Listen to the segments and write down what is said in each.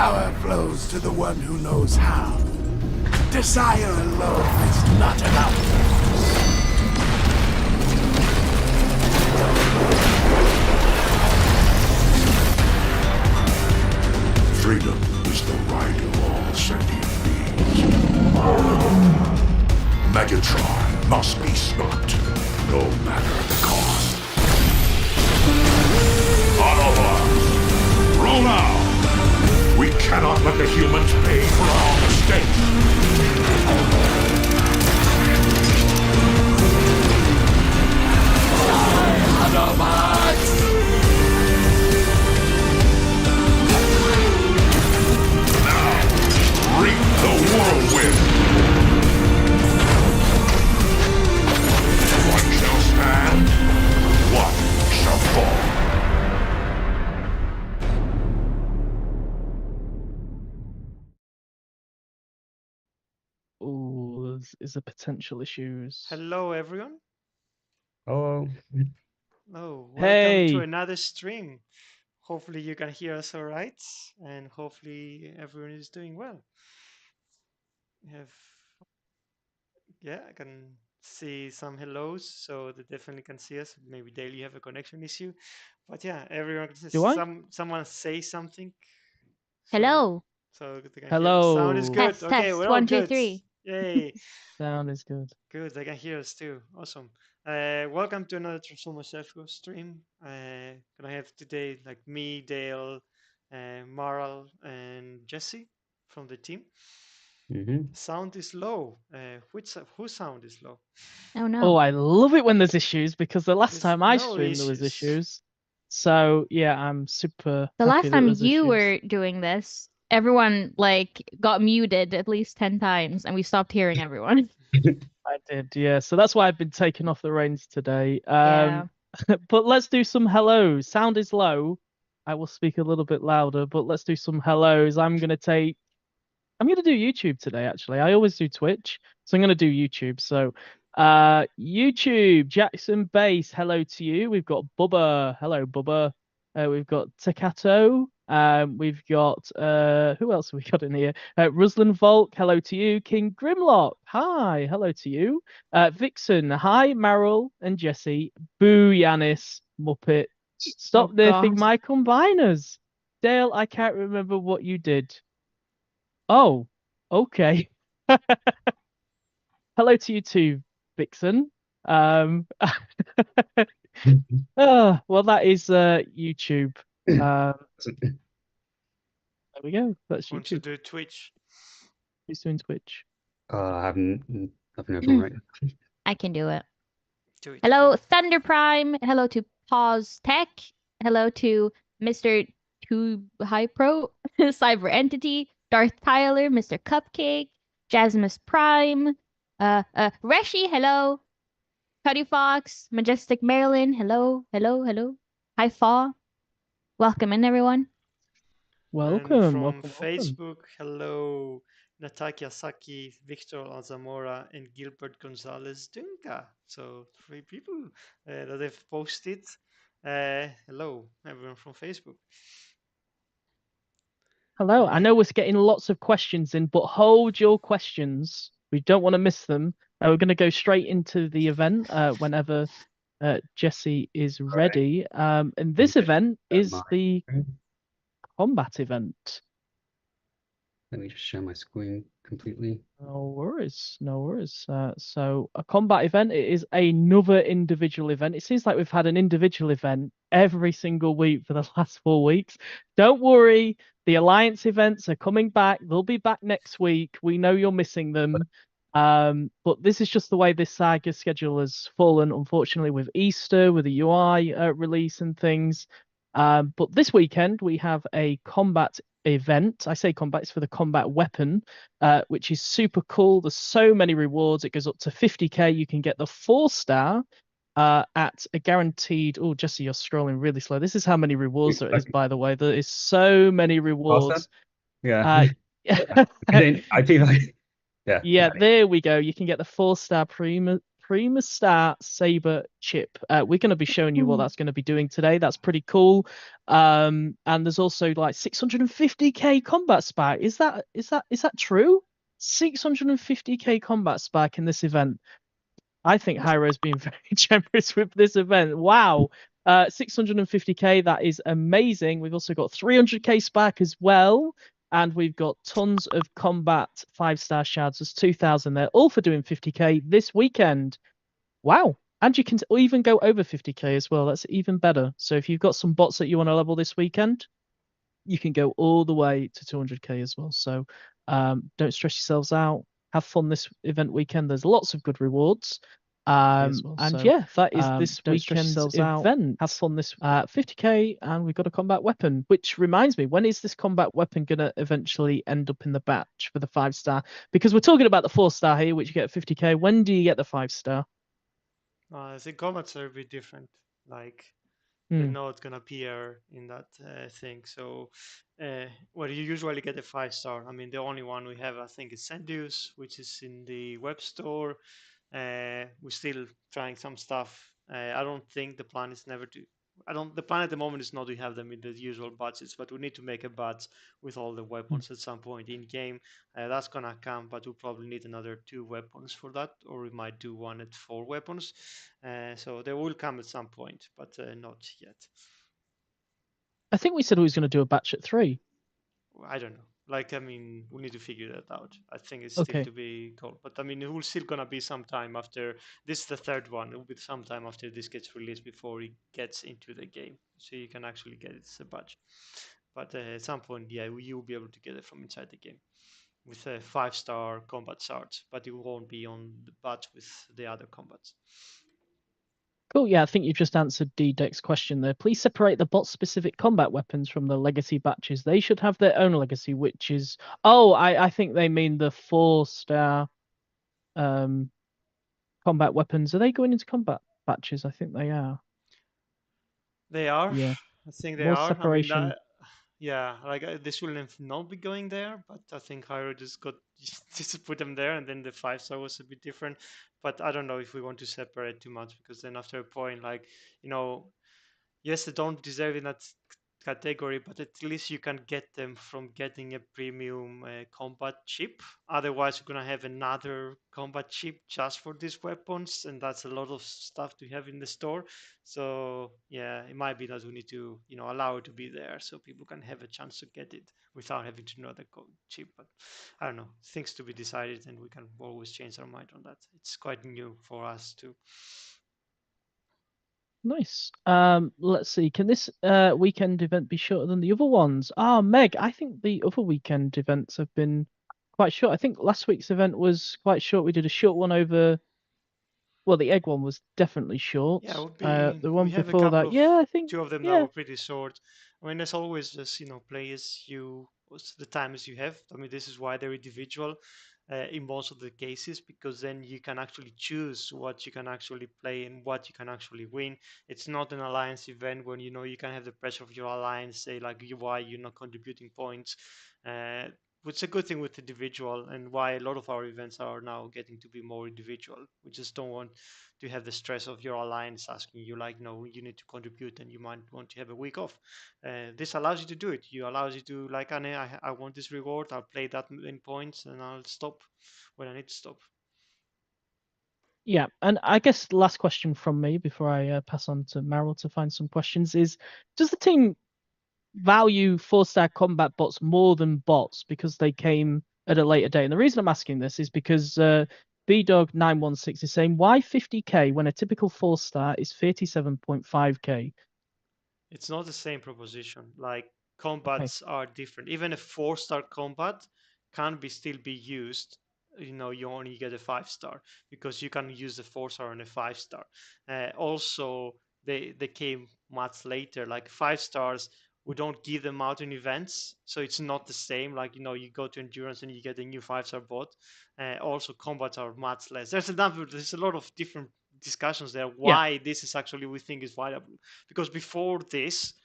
Power flows to the one who knows how. Desire alone is not enough. Freedom is the right of all sentient beings. Megatron must be stopped, no matter the cost. Autobots, roll out! We cannot let the humans pay for our mistakes. Autobots! Reap the whirlwind! One shall stand, one shall fall. Oh, is there potential issues? Hello, everyone. Oh, Oh, welcome Hey. to another stream. Hopefully, you can hear us all right, and hopefully, everyone is doing well. Yeah, I can see some hellos, so they definitely can see us. Maybe daily have a connection issue, but yeah, everyone. Do I? Someone say something. Hello. So they can hear. Sound is Hello. good. Test, Okay, test. we're all 1, 2, good. 3. Yay. Sound is good. Good, they can hear us too. Awesome. Welcome to another Transformers Self-Go stream. Gonna have today like me, Dale, Maral, and Jesse from the team. Sound is low. Whose sound is low? Oh no. Oh, I love it when there's issues because the last There's time I no streamed there was issues. issues. So yeah, I'm super The happy last that time there's you issues. were doing this, everyone like got muted at least 10 times and we stopped hearing everyone. I did, yeah. So that's why I've been taking off the reins today. Yeah. But let's do some hellos. Sound is low. I will speak a little bit louder, but let's do some hellos. I'm gonna do YouTube today, actually. I always do Twitch, so I'm gonna do YouTube. So YouTube, Jackson Base, hello to you. We've got Bubba. Hello, Bubba. We've got Takato. We've got who else have we got in here? Ruslan Volk, hello to you. King Grimlock, hi, hello to you. Vixen, hi, Meryl and Jesse. Boo, Yanis, Muppet. Stop Oh, nerfing God. my combiners. Dale, I can't remember what you did. Oh, okay. Hello to you too, Vixen. Well, that is YouTube. There we go. That's Want to YouTube. do Twitch? Who's doing Twitch? I haven't nothing open right now. I can do it. Do it. Hello, go. Thunder Prime. Hello to Pause Tech. Hello to Mr. Tube High Pro, Cyber Entity, Darth Tyler, Mr. Cupcake, Jasmus Prime, Reshi, hello. Cuddy Fox, Majestic Marilyn, hello, hello, hello. Hi Fa. Welcome in everyone. Welcome. And from welcome. Facebook, hello, Natakia Saki, Victor Alzamora, and Gilbert Gonzalez Dunca. So 3 people that have posted. Hello, everyone from Facebook. Hello. I know we're getting lots of questions in, but hold your questions. We don't want to miss them. We're going to go straight into the event whenever Jesse is ready. And this event is the combat event. Let me just share my screen completely. No worries, no worries. So a combat event, it is another individual event. It seems like we've had an individual event every single week for the last 4 weeks. Don't worry, the Alliance events are coming back. They'll be back next week. We know you're missing them. But this is just the way this saga schedule has fallen, unfortunately, with Easter, with the UI release and things. But this weekend we have a combat event. I say combat, it's for the combat weapon, which is super cool. There's so many rewards. It goes up to 50k. You can get the 4-star at a guaranteed. Oh, Jesse, you're scrolling really slow. This is how many rewards there is, by the way. There is so many rewards. Yeah. I feel like Yeah, there we go. You can get the 4-star Supreme Star Saber chip. We're going to be showing you what that's going to be doing today. That's pretty cool. And there's also like 650k combat spike. Is that true? 650k combat spike in this event. I think Hyro's been very generous with this event. Wow. 650k, that is amazing. We've also got 300k spike as well. And we've got tons of combat 5-star shards. There's 2,000 there, all for doing 50k this weekend. Wow. And you can even go over 50k as well. That's even better. So if you've got some bots that you want to level this weekend, you can go all the way to 200k as well. So don't stress yourselves out. Have fun this event weekend. There's lots of good rewards. And yeah, that is this weekend's event. Have fun this 50k, and we've got a combat weapon. Which reminds me, when is this combat weapon gonna eventually end up in the batch for the 5-star? Because we're talking about the 4-star here, which you get 50k. When do you get the 5-star? I think combats are a bit different. Like they know it's gonna appear in that thing. So, well, you usually get a 5-star. I mean, the only one we have, I think, is Sendius, which is in the web store. We're still trying some stuff. I don't think the plan is never to. The plan at the moment is not to have them in the usual budgets, but we need to make a budget with all the weapons at some point in game. That's gonna come, but we'll probably need another 2 weapons for that, or we might do one at 4 weapons. So they will come at some point, but not yet. I think we said we was going to do a batch at 3. I don't know. Like, I mean, we need to figure that out. I think it's still to be called. But I mean, it will still gonna be some time after this is the 3rd one. It will be some time after this gets released before it gets into the game. So you can actually get it as a batch. But at some point, yeah, you will be able to get it from inside the game with a 5-star combat shards, but it won't be on the batch with the other combats. Cool. Yeah, I think you've just answered D-Deck's question there. Please separate the bot-specific combat weapons from the legacy batches. They should have their own legacy, which is... Oh, I think they mean the 4-star combat weapons. Are they going into combat batches? I think they are. They are? Yeah. I think they More are. separation. I mean, yeah, like this will not be going there, but I think Hyro just got just to put them there, and then the 5-star was a bit different. But I don't know if we want to separate too much, because then after a point, like, yes, they don't deserve in that category, but at least you can get them from getting a premium combat chip. Otherwise, you're gonna have another combat chip just for these weapons, and that's a lot of stuff to have in the store. So yeah, it might be that we need to allow it to be there so people can have a chance to get it without having to know the chip. But I don't know, things to be decided, and we can always change our mind on that. It's quite new for us too. Nice. Let's see. Can this weekend event be shorter than the other ones? Meg, I think the other weekend events have been quite short. I think last week's event was quite short. We did a short one over. Well, the egg one was definitely short. Yeah, it would be. The one We have before that, yeah, I think 2 of them that yeah. were pretty short. I mean, there's always just play as the time as you have. I mean, this is why they're individual in most of the cases, because then you can actually choose what you can actually play and what you can actually win. It's not an alliance event when you can have the pressure of your alliance say like why you're not contributing points. Which is a good thing with individual, and why a lot of our events are now getting to be more individual. We just don't want to have the stress of your alliance asking you like, no, you need to contribute, and you might want to have a week off. This allows you to do it. Allows you to like, I want this reward. I'll play that in points, and I'll stop when I need to stop. Yeah, and I guess the last question from me before I pass on to Meryl to find some questions is: does the team value 4-star combat bots more than bots because they came at a later date? And the reason I'm asking this is because BDog916 is saying, why 50k when a typical 4-star is 37.5k? It's not the same proposition. Like, combats are different. Even a 4-star combat can still be used. You only get a 5-star because you can use the 4-star and a 5-star. Also, they came much later. Like 5-stars, we don't give them out in events, so it's not the same. Like you go to endurance and you get a new 5-star bot. Also, combats are much less. There's a lot of different discussions there why this is actually we think is viable, because before this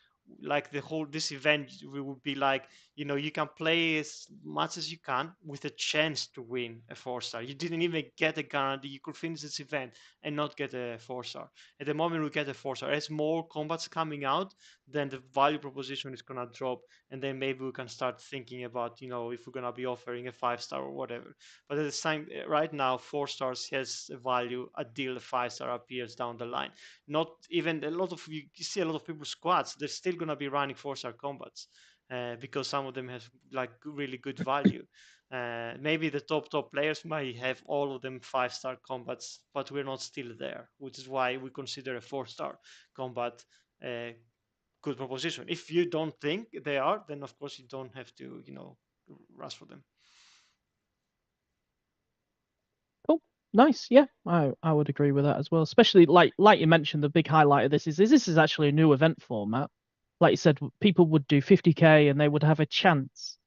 like this event we would be like, you can play as much as you can with a chance to win a 4-star. You didn't even get a guarantee. You could finish this event and not get a 4-star. At the moment we get a 4-star. As more combats coming out, then the value proposition is gonna drop, and then maybe we can start thinking about, if we're gonna be offering a 5-star or whatever. But at the same right now, 4-stars has a value until the 5-star appears down the line. Not even a lot of you see a lot of people squads. They're still gonna be running 4-star combats because some of them have like really good value. Maybe the top players might have all of them 5-star combats, but we're not still there, which is why we consider a 4-star combat a good proposition. If you don't think they are, then of course you don't have to, rush for them. Cool. Nice. Yeah, I would agree with that as well. Especially like you mentioned, the big highlight of this is actually a new event format. Like you said, people would do 50k and they would have a chance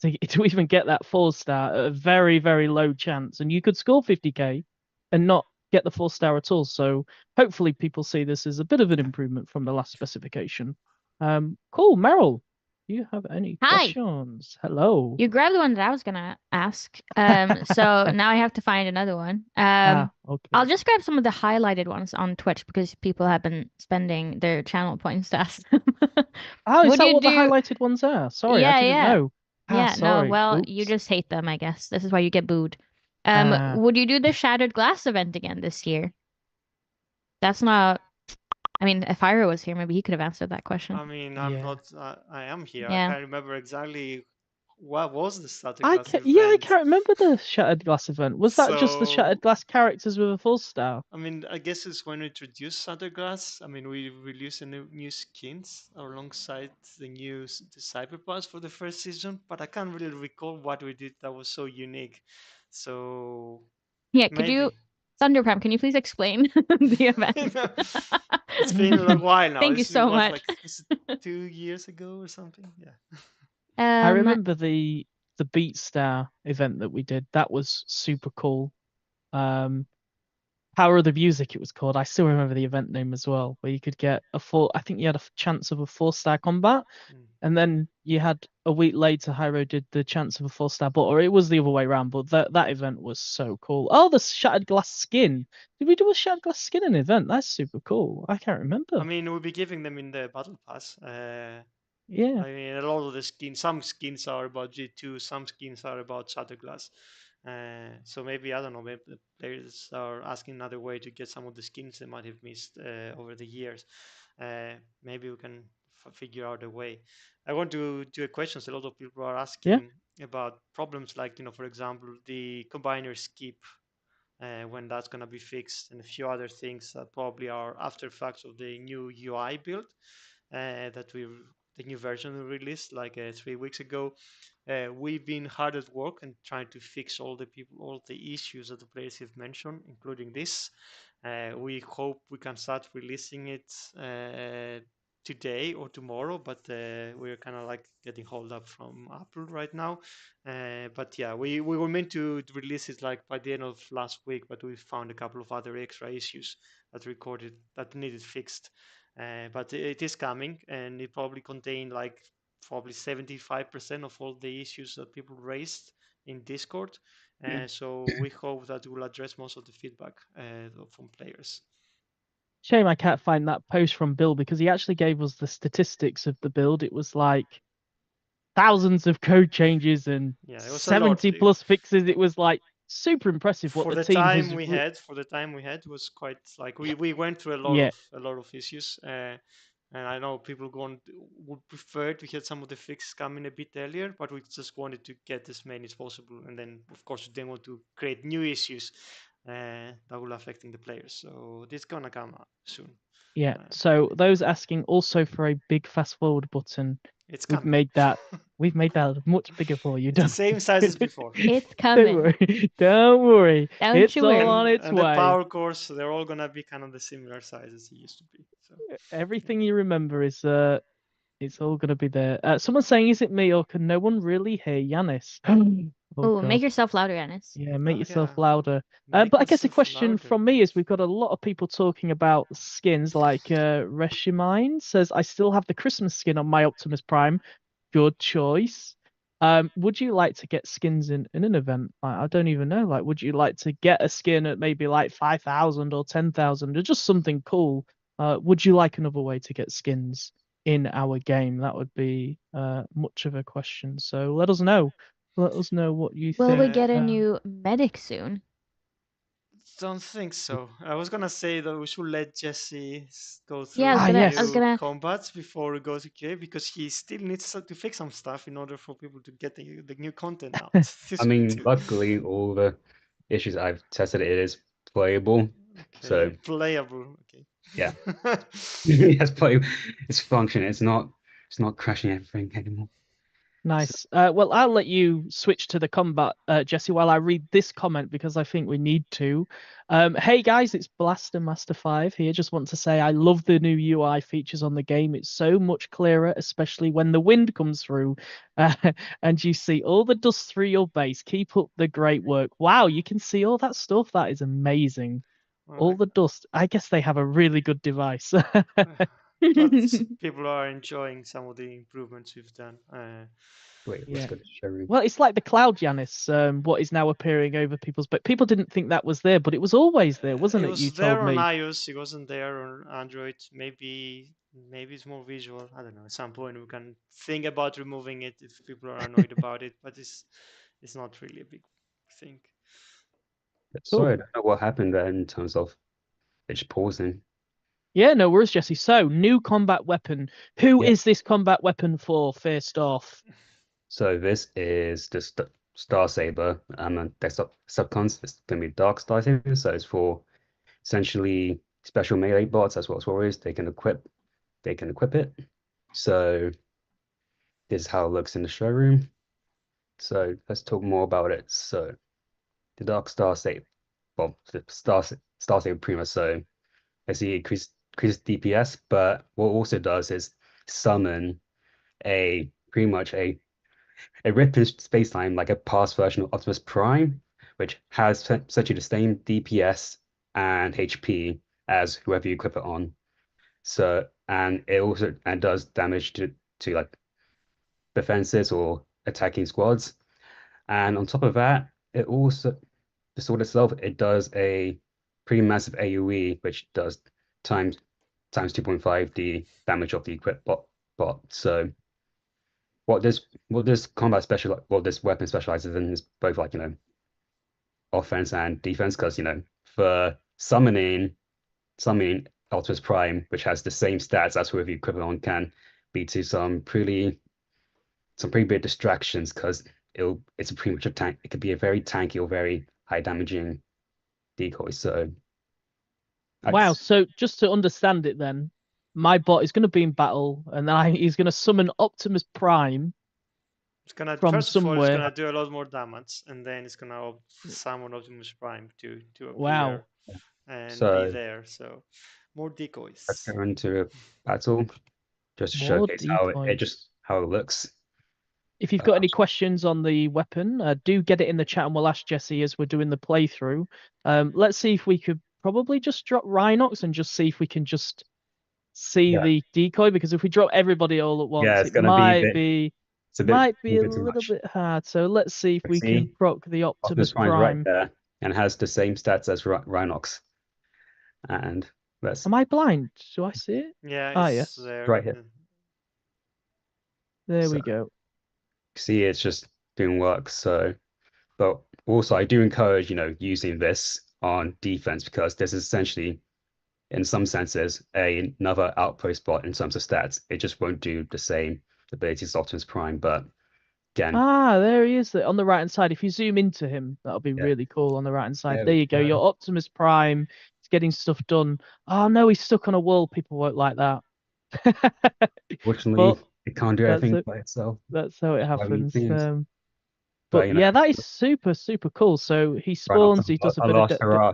to even get that 4-star at a very, very low chance. And you could score 50k and not get the 4-star at all. So hopefully people see this as a bit of an improvement from the last specification. Cool. Meryl, do you have any Hi. questions? Hello. You grabbed the one that I was gonna ask. So now I have to find another one. Okay. I'll just grab some of the highlighted ones on Twitch because people have been spending their channel points to ask them. Oh, is Would that you what the do- highlighted ones are? Sorry, Yeah, I didn't yeah. know. Yeah, no, Sorry. well, you Oops. just hate them, I guess. This is why you get booed. Ah. Would you do the Shattered Glass event again this year? That's not. I mean, if Ira was here, maybe he could have answered that question. I mean, I'm Yeah. not. I am here. Yeah. I can't remember exactly what was the static I class can't event. remember the Shattered Glass event. Was that just the So- Shattered Glass characters with a 4-star? I mean, I guess it's when we introduced Glass. I mean, we released a new skins alongside the Cyber Pass for the first season, but I can't really recall what we did that was so unique. So Yeah, could maybe. you, Thunderprem, can you please explain the event? It's been a long while now. Thank you so was much. Like, was it 2 years ago or something? Yeah. I remember the Beat Star event that we did. That was super cool. Power of the Music, it was called. I still remember the event name as well, where you could get I think you had a chance of a 4-star combat, and then you had a week later, Hyro did the chance of a 4-star, or it was the other way around. But that event was so cool. Oh, the Shattered Glass skin. Did we do a Shattered Glass skin in an event? That's super cool. I can't remember. I mean, we'll be giving them in the Battle Pass. Yeah. I mean, a lot of the skins, some skins are about G2, some skins are about Shatterglass. So maybe, I don't know, maybe the players are asking another way to get some of the skins they might have missed over the years. Maybe we can figure out a way. I want to do a questions. A lot of people are asking about problems like, for example, the combiner skip, when that's going to be fixed, and a few other things that probably are after effects of the new UI build the new version we released like 3 weeks ago. We've been hard at work and trying to fix all the issues that the players have mentioned, including this. We hope we can start releasing it today or tomorrow, but we're kind of like getting hold up from Apple right now. But yeah, we were meant to release it like by the end of last week, but we found a couple of other extra issues that needed fixed. But it is coming, and it probably contained like probably 75% of all the issues that people raised in Discord. So we hope that we'll address most of the feedback from players. Shame I can't find that post from Bill because he actually gave us the statistics of the build. It was like thousands of code changes and Yeah, it was 70 plus fixes. It was like super impressive what for the the team time has we had. For the time we had, was quite like we went through a lot of issues. And I know people would prefer to get some of the fixes coming a bit earlier, but we just wanted to get as many as possible. And then, of course, we didn't want to create new issues that will affecting the players. So this is gonna come out soon. Yeah. So those asking also for a big fast forward button. It's We've coming. made that much bigger for you. It's the same size as before. It's coming. Don't worry. Don't worry. Don't It's you all worry. on its and way. the power cores, they're all gonna be kind of the similar size as it used to be. So Everything you remember is it's all gonna be there. Someone's saying, is it me or can no one really hear Yanis? Oh, God. make yourself louder, Anis. Yeah, make Oh, yourself yeah. louder. Make But I guess a yourself question louder. from me is we've got a lot of people talking about skins, like Reshimine says, I still have the Christmas skin on my Optimus Prime. Good choice. Would you like to get skins in an event? Like, I don't even know. Like, would you like to get a skin at maybe like 5,000 or 10,000 or just something cool? Would you like another way to get skins in our game? That would be much of a question. So let us know. Let us know what you Will think. we get a Um, new medic soon? Don't think so. I was gonna say that we should let Jesse go through Yeah, I was the gonna. yes. I was new gonna. combats before we go to K because he still needs to fix some stuff in order for people to get the new content out. I mean, luckily, all the issues I've tested, it is playable. So Okay, playable. Okay. yeah, it's playable. It's functioning. It's not crashing everything anymore. Nice. Well, I'll let you switch to the combat, Jesse, while I read this comment because I think we need to. Hey guys, it's Blaster Master 5 here. Just want to say I love the new UI features on the game. It's so much clearer, especially when the wind comes through and you see all the dust through your base. Keep up the great work. Wow, you can see all that stuff. That is amazing. All the dust. I guess they have a really good device. But people are enjoying some of the improvements we've done. Wait, Yeah. let's go to showroom. Well, it's like the cloud Yanis, what is now appearing over people's, but people didn't think that was there, but it was always there, wasn't It it? was You there told on me. iOS. It wasn't there on Android. Maybe it's more visual. I don't know. At some point we can think about removing it if people are annoyed about it. But it's not really a big thing. Sorry, I don't know what happened there in terms of it just pausing. Yeah, no worries, Jesse. So, new combat weapon. Who Yeah. is this combat weapon for, first off? So this is the Star Saber. And desktop subcons. It's gonna be Dark Star Saber. So it's for essentially special melee bots as well as warriors. They can equip it. So this is how it looks in the showroom. So let's talk more about it. So the Dark Star Saber, well, the Star Saber Prima. So I see it increases DPS, but what it also does is summon pretty much a rip in space-time like a past version of Optimus Prime, which has essentially the same DPS and HP as whoever you equip it on. So and it also does damage to like defenses or attacking squads. And on top of that, it also the sword itself, it does a pretty massive AoE, which does times 2.5 the damage of the equipped bot. So what this this weapon specializes in is both like offense and defense, because for summoning Optimus Prime, which has the same stats as whoever you equip it on, can be to some pretty big distractions, because it's pretty much a tank. It could be a very tanky or very high damaging decoy. So Wow, so just to understand it then, my bot is going to be in battle, and then he's going to summon Optimus Prime It's gonna from first of all, it's somewhere. gonna do a lot more damage, and then it's gonna summon Optimus Prime to appear Wow. and So- be there. So more decoys. let's go into a battle just to More showcase decoys. how it looks. If you've got any questions on the weapon, do get it in the chat and we'll ask Jesse as we're doing the playthrough. Let's see if we could probably just drop Rhinox and just see if we can just see Yeah. the decoy, because if we drop everybody all at once, Yeah, it's it gonna be a might bit- be It's a bit might be a too little much. bit hard. So let's see if we See? can proc the Optimus Optimus Prime Prime. right there and has the same stats as Rhinox. And let's Am I blind? Do I see it? Yeah, Ah, it's yes. there. Right here. There we So- go. see it's just doing work. So, but also I do encourage using this on defense, because this is essentially, in some senses, another outpost bot in terms of stats. It just won't do the same abilities as Optimus Prime, but again, Ah, there he is on the right hand side. If you zoom into him, that'll be Yeah. really cool on the right hand side. There There we you go. go. Your Optimus Prime is getting stuff done. Oh no, he's stuck on a wall. People won't like that. fortunately, But it can't do that's everything it. by itself. That's how it That's why we need happens. teams. But But, yeah, that is super, super cool. So he spawns, he does a bit of last hurrah.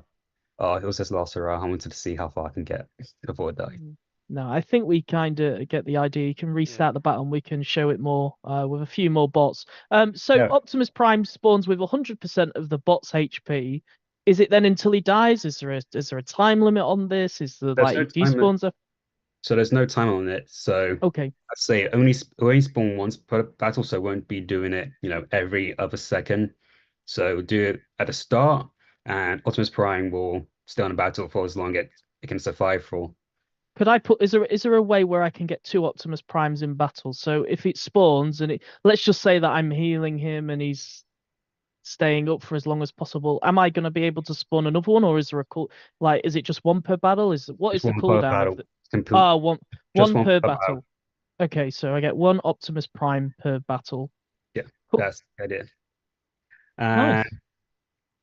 Oh, it was just last hurrah. I wanted to see how far I can get before dying. No, I think we kind of get the idea. You can restart the battle and we can show it more with a few more bots. So Yeah. Optimus Prime spawns with 100% of the bot's HP. Is it then until he dies? Is there a time limit on this? Is there There's like no he time limit. despawns a So there's no time on it. So okay. I'd say only spawn once per battle, so won't be doing it, every other second. So do it at the start, and Optimus Prime will stay on the battle for as long as it can survive for. Could I put is there a way where I can get 2 Optimus Primes in battle? So if it spawns and let's just say that I'm healing him and he's staying up for as long as possible, am I going to be able to spawn another one, or is there is it just one per battle? What Just is the one per cooldown of battle. it? Complete. Ah, one Just one one per per battle. battle. Okay, so I get 1 Optimus Prime per battle. Yeah, Cool. that's the idea. Nice.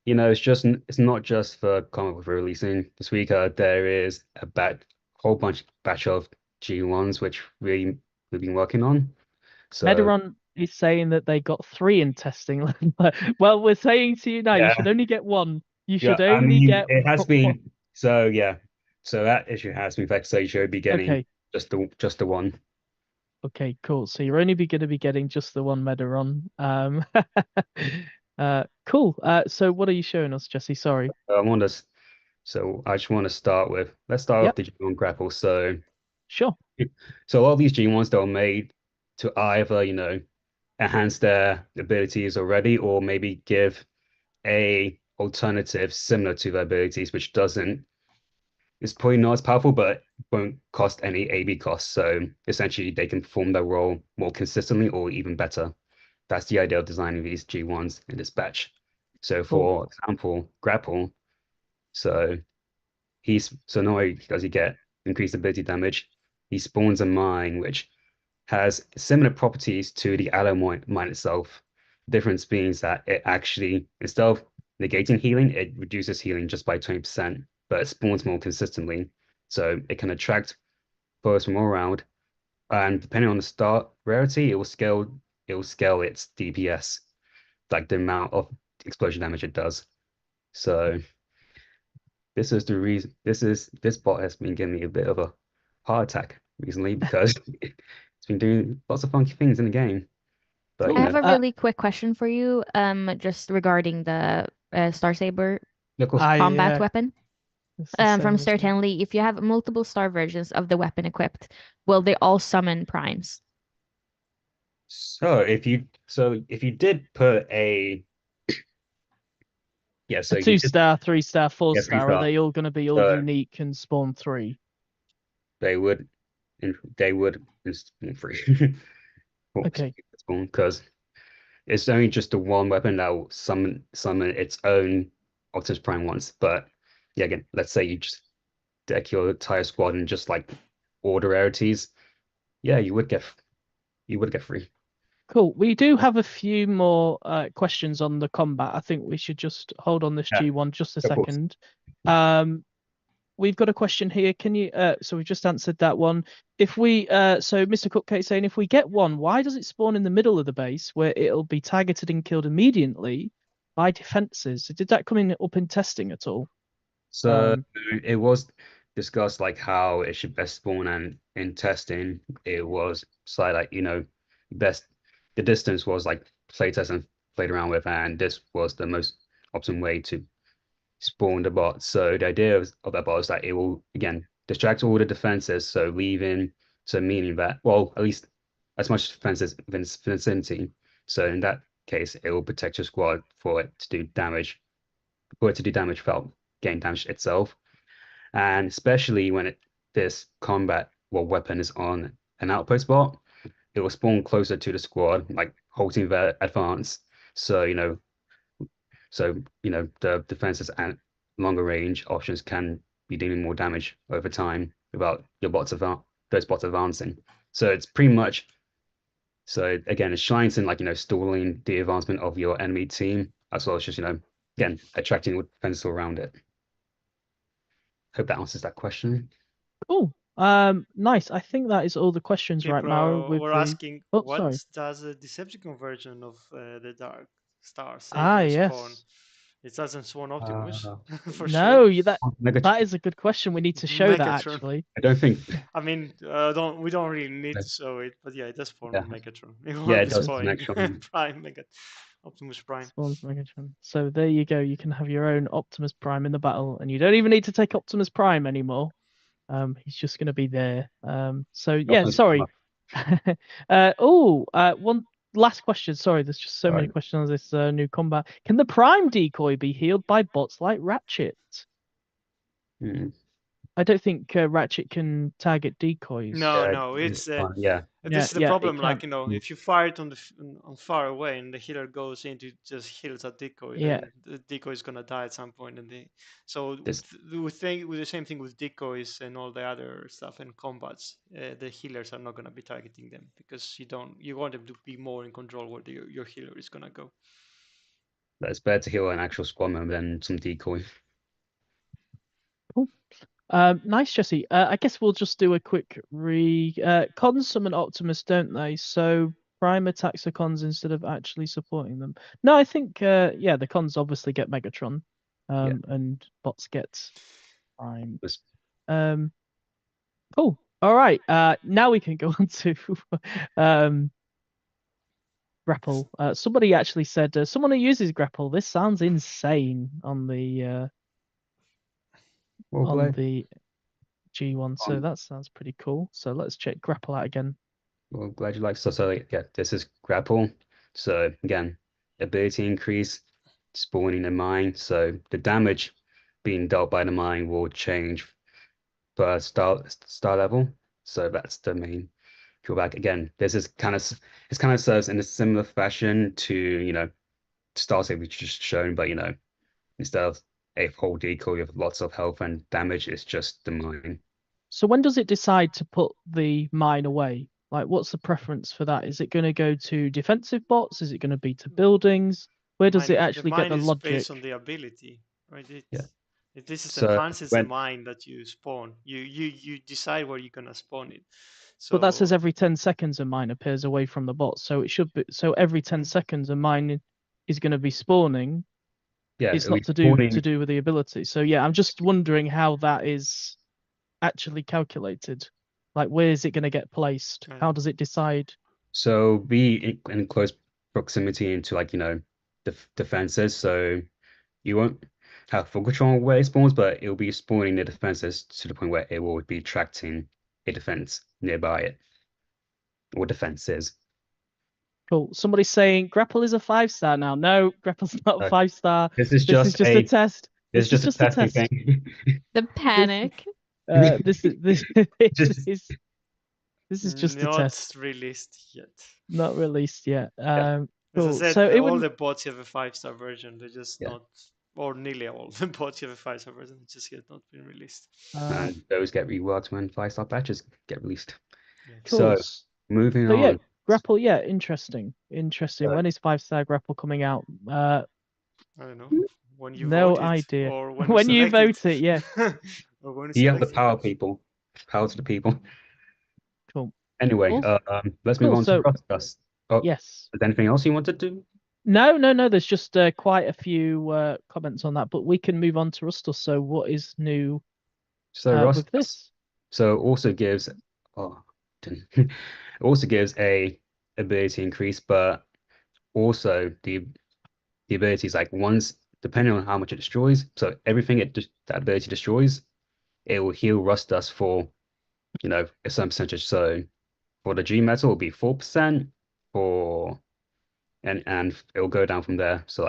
And it's not just for comic book releasing this week. There is a whole batch of G1s which we've been working on. So Medaron is saying that they got 3 in testing. Well, we're saying to you now, you yeah, should only get 1. You yeah. should I only mean, get it has one. been so yeah. So that issue has been fixed. So you should be getting Okay. just the one. Okay, cool. So you're only going to be getting just the 1 Medaron. Cool. So what are you showing us, Jesse? Sorry. So I just want to start with let's start Yep. with the G1 grapple. So Sure. a lot of these G1s that are made to either enhance their abilities already, or maybe give a alternative similar to their abilities, which doesn't it's probably not as powerful, but won't cost any AB costs. So essentially, they can perform their role more consistently or even better. That's the idea of designing these G1s in this batch. So for example, grapple. So not only does he get increased ability damage, he spawns a mine which has similar properties to the alloy mine itself. The difference being that it actually, instead of negating healing, it reduces healing just by 20%, but it spawns more consistently. So it can attract foes from all around. And depending on the start rarity, it will scale its DPS, like the amount of explosion damage it does. So this is the reason this bot has been giving me a bit of a heart attack recently because it's been doing lots of funky things in the game. But Cool. I have a really quick question for you, just regarding the Star Saber of course, combat weapon. It's the same From as well. Certainly, if you have multiple star versions of the weapon equipped, will they all summon primes? so if you did put a A 2-star, 3-star, 4-star, are 3-star, they all going to be all so unique and spawn 3? they would spawn free. Okay. Because it's only just the one weapon that will summon its own Optimus Prime once. But yeah, again, let's say you just deck your entire squad and just like order rarities. Yeah, you would get free. Cool. We do have a few more questions on the combat. I think we should just hold on this Yeah, G1 just a of course. second. We've got a question here. Can you so we've just answered that one. If we so Mr. Cupcake saying if we get one, why does it spawn in the middle of the base where it'll be targeted and killed immediately by defenses? Did that come up in testing at all? So it was discussed like how it should best spawn, and in testing it was like best the distance was like playtest and played around with, and this was the most optimum way to spawn the bot. So the idea of that bot is that it will again distract all the defenses, so meaning that at least as much defenses within its vicinity. So in that case, it will protect your squad for it to do damage without getting damage itself. And especially when this combat weapon is on an outpost bot, it will spawn closer to the squad, like halting their advance. So the defenses and longer range options can be dealing more damage over time without those bots advancing. So it's pretty much again it shines in stalling the advancement of your enemy team, as well as just again attracting defenses around it. Hope that answers that question. Cool. Nice. I think that is all the questions right now. We're asking what sorry. does a Decepticon version of the Dark Star Ah, Saber yes. spawn? It doesn't spawn Optimus for No, sure. that is a good question. We need to show that Megatron. actually. I don't think. I mean, we don't really need to show it, but yeah, it does spawn Yeah. Megatron. It Yeah, won't it be does spawning Megatron. Prime Optimus Prime. Spawns Megatron. So there you go. You can have your own Optimus Prime in the battle, and you don't even need to take Optimus Prime anymore. He's just going to be there. So yeah, Optimus sorry. One last question. Sorry, there's just so many Alright. questions on this new combat. Can the Prime decoy be healed by bots like Ratchet? Hmm. I don't think Ratchet can target decoys. No, Yeah, no, it's yeah. this is the Yeah, it problem. Like, can't. you know, Mm. if you fire it on far away and the healer goes into just heals a decoy, Yeah. then the decoy is gonna die at some point. And so This- with the same thing with decoys and all the other stuff and combats, the healers are not gonna be targeting them because you want them to be more in control where your healer is gonna go. But it's better to heal an actual squad member than some decoy. Nice, Jesse. I guess we'll just do a quick cons summon Optimus, don't they? So Prime attacks the cons instead of actually supporting them. No, I think the cons obviously get Megatron, and bots get Prime. This- Cool. All right. Now we can go on to grapple. Somebody actually said someone who uses grapple. This sounds insane on the Well, the G1. So that sounds pretty cool. So let's check grapple out again. Well, glad you like so yeah, this is grapple. So again, ability increase, spawning a mine. So the damage being dealt by the mine will change per star level. So that's the main drawback. Again, this is kind of serves in a similar fashion to Star Saber which just shown, but instead of a whole decoy with lots of health and damage, it's just the mine. So when does it decide to put the mine away? Like, what's the preference for that? Is it going to go to defensive bots? Is it going to be to buildings? Where does it actually get the mine is logic? based on the ability, right? This is So enhances the when- mine that you spawn. You decide where you're gonna spawn it. But that says So every 10 seconds a mine appears away from the bot. So it should be every 10 seconds a mine is going to be spawning. Yeah, It's it'll not be to do with the ability. So yeah, I'm just wondering how that is actually calculated. Like, where is it going to get placed? Right. How does it decide? So be in close proximity into defenses. So you won't have full control where it spawns, but it'll be spawning the defenses to the point where it will be attracting a defense nearby it or defenses. Cool. Somebody's saying grapple is a 5-star now. No, grapple's not a 5-star. This is This is just a test. This is just a testing test. thing. The panic. This is Just- this is just a not test, released yet. not released yet. Yeah. As Cool. I said, So it all would the bots have a 5-star version. They're just Yeah. not, or nearly all the bots have a 5-star version. It's just yet not been released. And those get reworked when 5-star patches get released. Yeah. cool. So moving So, yeah, on. grapple, yeah, interesting. When is 5-star grapple coming out? I don't know. When you No vote it, idea. or when, When you select vote it, yeah. or when You have the select it. power, people. Power to the people. Cool. Anyway, Awesome. let's move Cool, on so- to Rust. Oh, Yes. is there anything else you want to do? No. There's just quite a few comments on that, but we can move on to Rustus. So, what is new So Rust with this? so also gives it also gives a ability increase, but also the ability is like once depending on how much it destroys. So everything that ability destroys, it will heal rust dust for a certain percentage. So for the G metal, it'll be 4% for and it will go down from there. So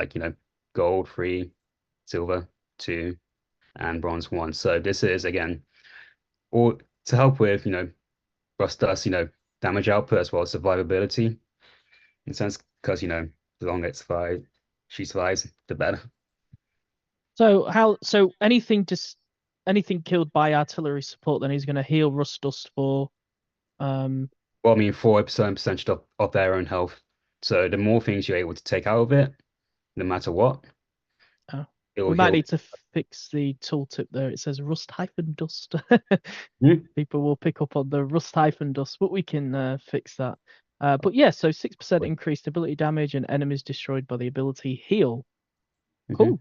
gold 3, silver 2, and bronze 1. So this is again all to help with rust dust, damage output as well as survivability. In a sense, because the longer she survives, the better. So anything killed by artillery support, then he's going to heal rust dust for Well, I mean, for a certain percentage of their own health. So the more things you're able to take out of it, no matter what, Oh. it will we might heal. need to fix the tooltip there. It says rust-dust. Hmm? People will pick up on the rust-dust, but we can fix that. But yeah, so 6% increased ability damage and enemies destroyed by the ability heal. Mhm. Cool.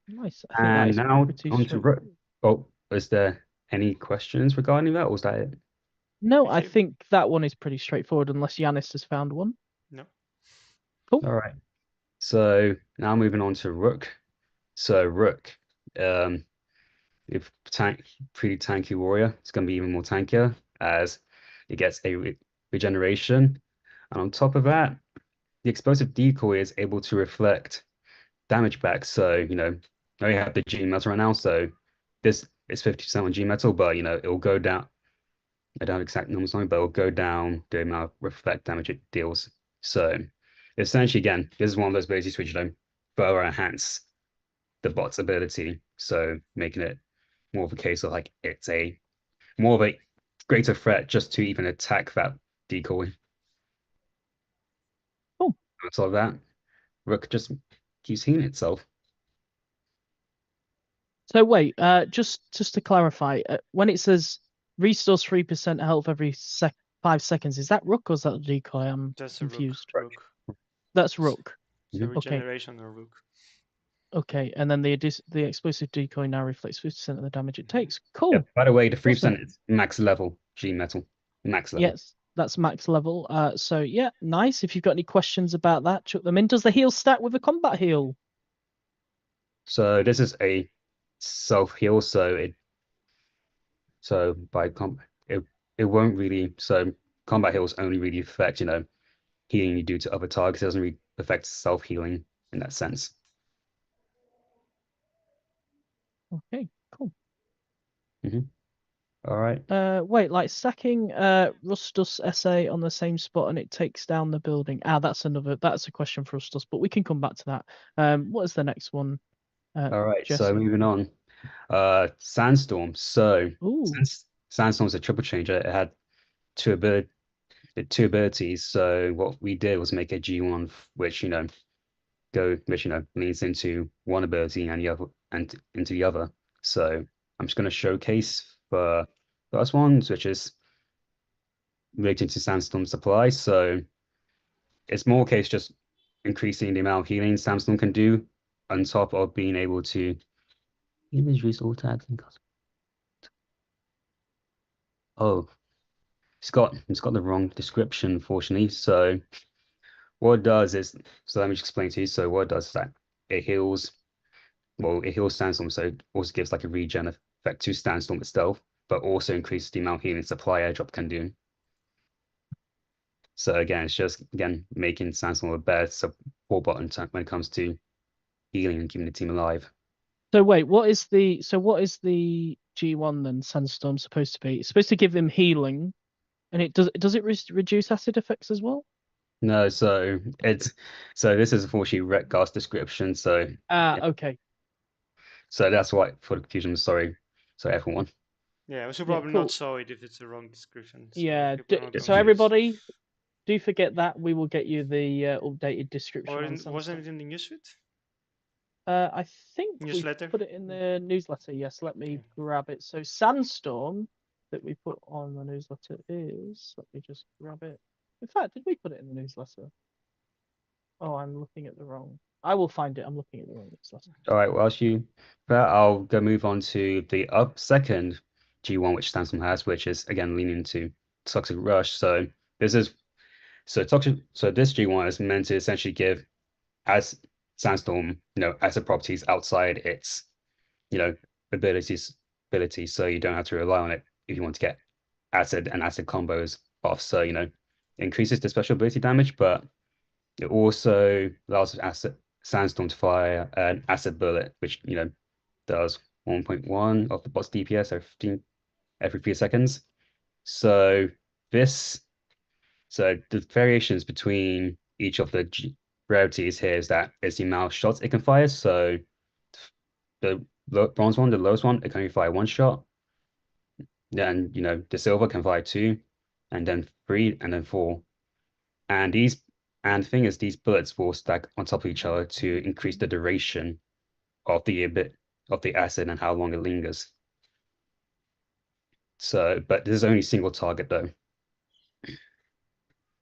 Nice. I think that And is now pretty on to Rook. straightforward. Oh, is there any questions regarding that, or was that it? No, Thank I you. think that one is pretty straightforward unless Yanis has found one. No. All right. So now moving on to Rook. So Rook, if pretty tanky warrior, it's going to be even more tankier as it gets a regeneration, and on top of that, the explosive decoy is able to reflect damage back. So now you have the G metal right now. So this is 50% on G metal, but it will go down. I don't have exact numbers on it, but it'll go down the amount of reflect damage it deals. So essentially, again, this is one of those abilities which further enhance the bot's ability. So making it more of a case of like it's more of a greater threat just to even attack that decoy. Cool. On top of that, Rook just keeps healing itself. So wait, just to clarify, when it says restores 3% health every 5 seconds, is that Rook or is that decoy? I'm That's a confused. Rook. That's Rook. So Mhm. regeneration or Rook. Okay, and then the explosive decoy now reflects 50% of the damage it takes. Cool. Yeah, by the way, the 3% Awesome. is max level G metal. Max level. Yes, that's max level. So yeah, nice. If you've got any questions about that, chuck them in. Does the heal stack with a combat heal? So this is a self heal, so by it won't really, so combat heals only really affect healing you do to other targets. It doesn't really affect self healing in that sense. Okay, cool. All right. Wait, like stacking Rustus SA on the same spot and it takes down the building. That's a question for Rustus, but we can come back to that. What is the next one? All right. So Jesse? moving on. Sandstorm. So Ooh. Sandstorm's a triple changer. It had two abilities. So what we did was make a G1 which leans into one ability and the other and into the other. So I'm just going to showcase the first one, which is related to Sandstorm supply. So it's more case just increasing the amount of healing Sandstorm can do on top of being able to reduce all tags and cost. Oh, it's got the wrong description, fortunately. So what it does is, so let me just explain to you. So what it does is that it heals Sandstorm, so it also gives like a regen effect to Sandstorm itself, but also increases the amount of healing supply airdrop can do. So again, it's just making Sandstorm a better support button when it comes to healing and keeping the team alive. So wait, what is the G1 then? Sandstorm supposed to be? It's supposed to give him healing, and it does it reduce acid effects as well? No, so this is unfortunately Retgar's description. So okay. So that's why for the confusion. Sorry, everyone. Yeah, we should Yeah, probably cool. not show it if it's the wrong description. So Yeah. people are not So confused. everybody, do forget that we will get you the updated description. Or on wasn't Sandstorm. it in the newsfeed? I think Newsletter? we put it in the newsletter. Yes, let me Okay. grab it. So Sandstorm that we put on the newsletter is, let me just grab it. In fact, did we put it in the newsletter? Oh, I'm looking at the wrong. I will find it. I'm looking at the wrong newsletter. All right. Well, I'll go move on to the second G1, which Sandstorm has, which is again leaning into Toxic Rush. So this G1 is meant to essentially give as Sandstorm, acid properties outside its, abilities. So you don't have to rely on it if you want to get acid and acid combos off. So it increases the special ability damage, but it also allows Sandstorm to fire an acid bullet, which does 1.1 of the bot's DPS every 3 seconds. So the variations between each of the rarities here is the amount of shots it can fire. So the bronze one, the lowest one, it can only fire 1 shot. Then the silver can fire 2, and then 3, and then 4. And the thing is, these bullets will stack on top of each other to increase the duration of the acid and how long it lingers. So, but this is only single target though.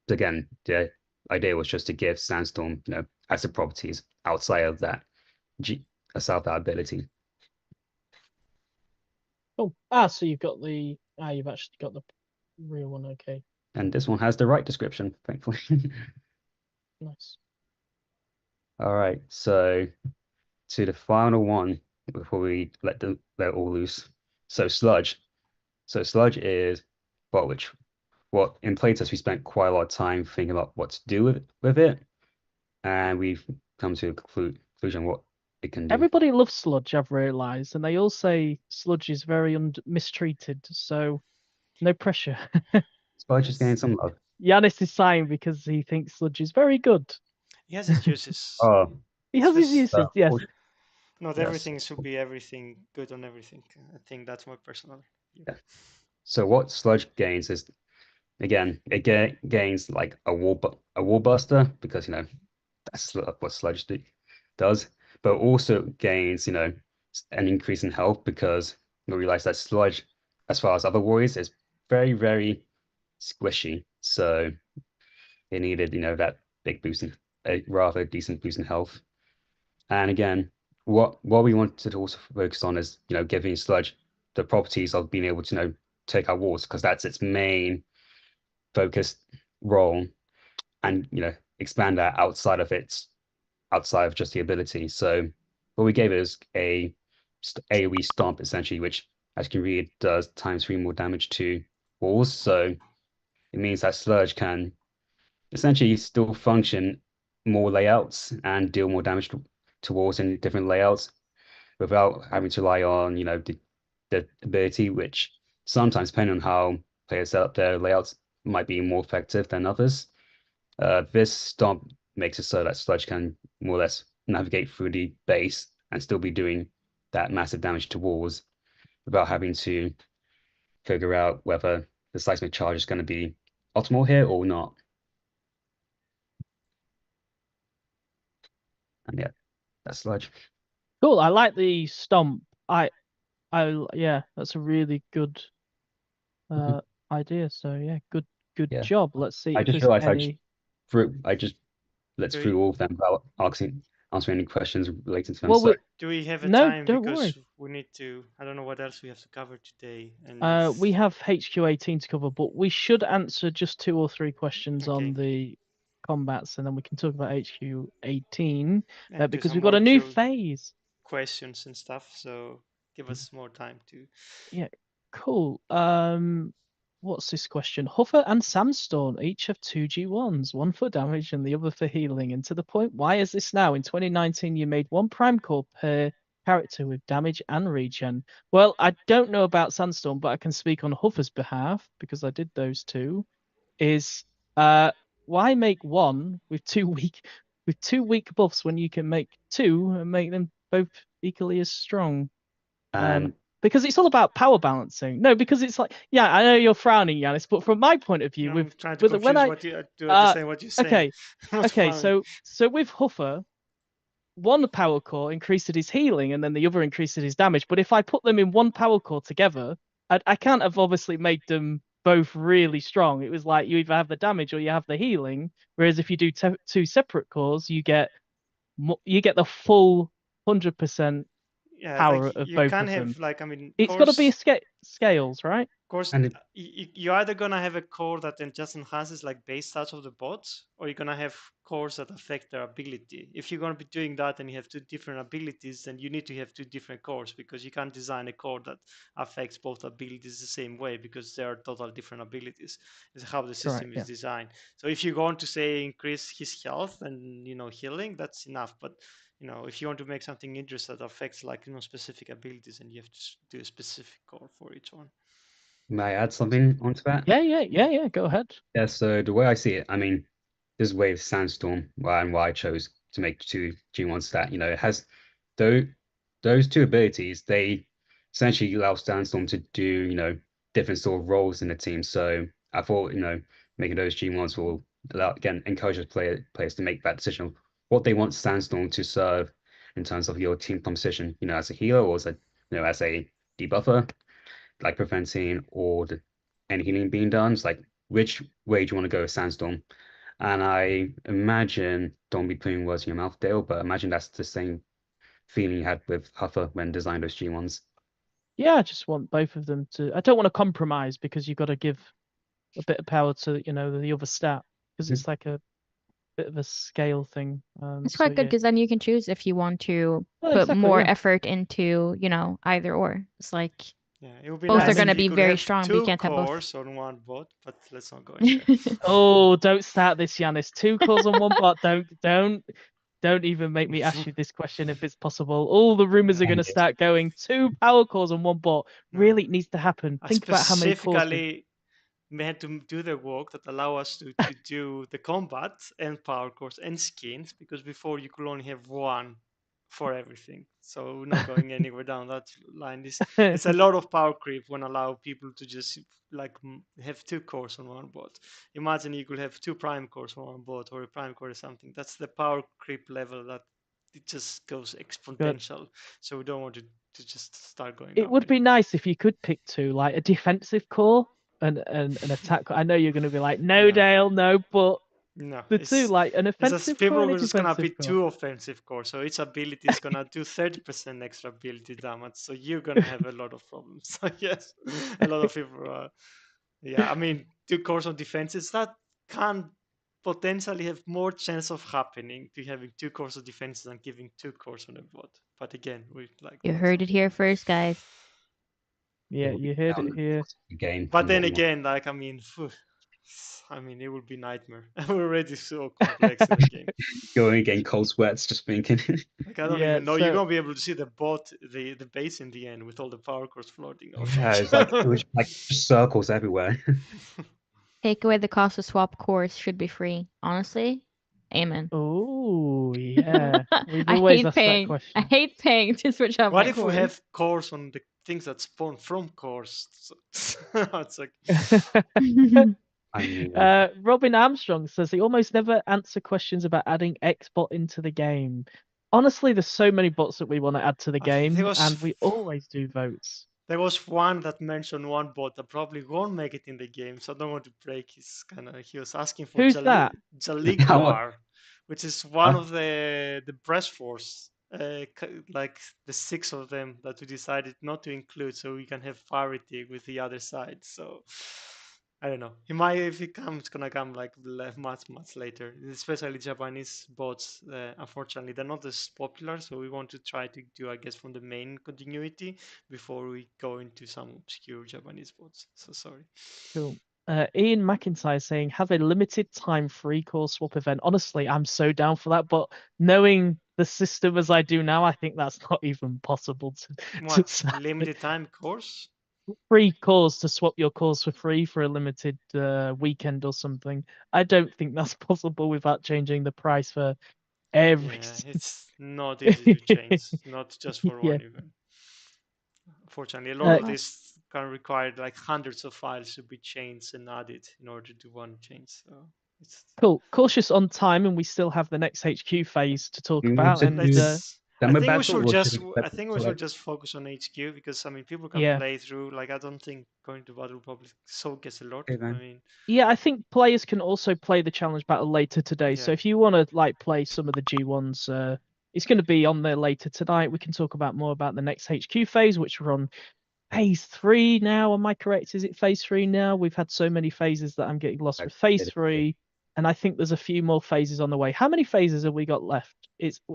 Again, the idea was just to give Sandstorm, acid properties outside of that aside that ability. Oh, so you've actually got the real one. Okay, And this one has the right description, thankfully. nice. All right, so to the final one before we let it all loose. So sludge. So sludge is what in playtest we spent quite a lot of time thinking about what to do with it, and we've come to a conclusion what it can do. Everybody loves sludge, I've realised, and they all say sludge is very mistreated. So no pressure. Sludge is getting some love. Yanis is sighing because he thinks sludge is very good. He has his uses. Oh, He has his Especially- uses, yes. Not Yes. everything should be everything good on everything. I think that's my personal view. Yeah. So what sludge gains is, again, it gains like a wall buster because that's what sludge does, but also gains an increase in health because we realize that sludge, as far as other warriors, is very, very squishy. So it needed that big boost in a rather decent boost in health. And again, what we wanted to also focus on is giving sludge the properties of being able to take out walls because that's its main focused role, and expand that outside of just the ability. So what we gave it is a AoE stomp essentially, which as you can read does ×3 more damage to walls. So it means that sludge can essentially still function more layouts and deal more damage to walls in different layouts without having to rely on the ability, which sometimes depending on how players set up their layouts might be more effective than others. This stomp makes it so that sludge can more or less navigate through the base and still be doing that massive damage to walls without having to figure out whether the seismic charge is going to be optimal here or not. And yeah, that's sludge. Cool. I like the stomp. Yeah, that's a really good idea. So yeah, good Yeah. job. Let's see I if just there's realized any. I just let's through all of them without answering any questions related to them. Well, So Do we have a No, time? don't Because worry. we need to. I don't know what else we have to cover today. And We have HQ18 to cover, but we should answer just 2 or 3 questions on Okay. the combats, and then we can talk about HQ18 and do because some we've got a more new Q phase. questions and stuff. So give us more time to. Yeah, cool. What's this question? Huffer and Sandstorm each have 2 G1s, one for damage and the other for healing. And to the point, why is this now? In 2019, you made 1 Prime Core per character with damage and regen. Well, I don't know about Sandstorm, but I can speak on Huffer's behalf because I did those 2. Is why make 1 with 2 weak buffs when you can make 2 and make them both equally as strong? Because it's all about power balancing. No, because it's like, yeah, I know you're frowning, Yanis, but from my point of view, I'm with trying to confuse when I what you to understand what you're saying. okay, so with Huffer, 1 power core increases his healing and then the other increases his damage. But if I put them in 1 power core together, I can't have obviously made them both really strong. It was like you either have the damage or you have the healing. Whereas if you do 2 separate cores, you get the full 100% power of you both can't of them. have like, I mean, It's got to be scales, right? Of course, And you're either gonna have a core that then just enhances like base stats of the bots, or you're gonna have cores that affect their ability. If you're gonna be doing that and you have 2 different abilities, then you need to have 2 different cores because you can't design a core that affects both abilities the same way because they are total different abilities. It's how the system is designed. So if you're going to say increase his health and healing, that's enough. But if you want to make something interesting that affects like specific abilities, and you have to do a specific core for each one. may I add something onto that? Yeah. Go ahead. Yeah, so the way I see it, I mean, this is Wave Sandstorm, and why I chose to make 2 G1 stat. It has those 2 abilities. They essentially allow Sandstorm to do different sort of roles in the team. So I thought making those G1s will encourage the players to make that decision of what they want Sandstorm to serve in terms of your team composition. As a healer or as a debuffer, like preventing or any healing being done. It's like, which way do you want to go with Sandstorm? And I imagine, don't be putting words in your mouth, Dale, but imagine that's the same feeling you had with Huffer when designing those G1s. Yeah, I just want both of them to. I don't want to compromise because you've got to give a bit of power to the other stat because it's like a bit of a scale thing. It's quite good yeah. because then you can choose if you want to Well, put exactly, more yeah. effort into, either or. It's like Yeah, it would be both nice are going to if you be could very have strong, but you two can't have both. cores on one bot, but let's not go in there. Oh, don't start this, Yanis. 2 cores on 1 bot. Don't even make me ask you this question if it's possible. All the rumors are going to start going. 2 power cores on 1 bot. No. Really, it needs to happen. I Think about how many cores. specifically had to do the work that allow us to do the combat and power cores and skins, because before you could only have one for everything. So we're not going anywhere down that line. It's a lot of power creep when allow people to just like have 2 cores on one bot. Imagine you could have 2 prime cores on one bot, or a prime core or something. That's the power creep level that it just goes exponential. So we don't want to just start going It up would be anymore. nice if you could pick 2, like a defensive core and an attack core. I know you're going to be like, no, No. Dale, no, but No, the 2, like an it's just offensive people core and a are just gonna be defensive core. 2 offensive cores, so each ability is gonna do 30% extra ability damage. So you're gonna have a lot of problems. So yes, a lot of people are. Yeah, I mean, 2 cores of defenses that can potentially have more chance of happening to having 2 cores of defenses than giving 2 cores on a bot. But again, we like. You that's heard it here first, guys. Yeah, will be you heard down it here. the game. But and then what we want. again, like, I mean, it would be nightmare. We're already so complex in the game. Going again, cold sweats, just thinking. Like, I don't Yeah, even know. You're so- gonna be able to see the base in the end with all the power cores floating off. Yeah, it's like it was like circles everywhere. Take away the cost of swap cores should be free. Honestly, amen. Oh, yeah. We've I always hate asked that paying. I question. hate paying to switch out What my if we cores. have cores on the things that spawn from cores? So, it's like, I mean, Robin Armstrong says he almost never answer questions about adding Xbot into the game. Honestly, there's so many bots that we want to add to the game, and we always do votes. there was one that mentioned one bot that probably won't make it in the game, so I don't want to break his kind of. He was asking for Who's that? Jaliguar, which is one of the breast force, like the 6 of them that we decided not to include, so we can have parity with the other side. So I don't know. He might, if he comes, gonna come like much later. Especially Japanese bots. Unfortunately, they're not as popular, so we want to try to do, I guess, from the main continuity before we go into some obscure Japanese bots. So sorry. Cool. Ian McIntyre saying, have a limited time free core swap event. Honestly, I'm so down for that, but knowing the system as I do now, I think that's not even possible to What limited time course? free cores to swap your cores for free for a limited weekend or something. I don't think that's possible without changing the price for every. Yeah, it's not easy to change, not just for Yeah. one event. Unfortunately, a lot of this can require like hundreds of files to be changed and added in order to do one change. So it's Cool. Cautious on time, and we still have the next HQ phase to talk about. And I think we should just focus on HQ, because I mean people can play through. Like, I don't think going to Battle Republic so gets a lot. I mean, yeah, I think players can also play the challenge battle later today. So if you want to like play some of the G1s, it's going to be on there later tonight. We can talk about more about the next HQ phase, which we're on phase 3 now. Am I correct? Is it phase 3 now? We've had so many phases that I'm getting lost with phase 3. And I think there's a few more phases on the way. How many phases have we got left?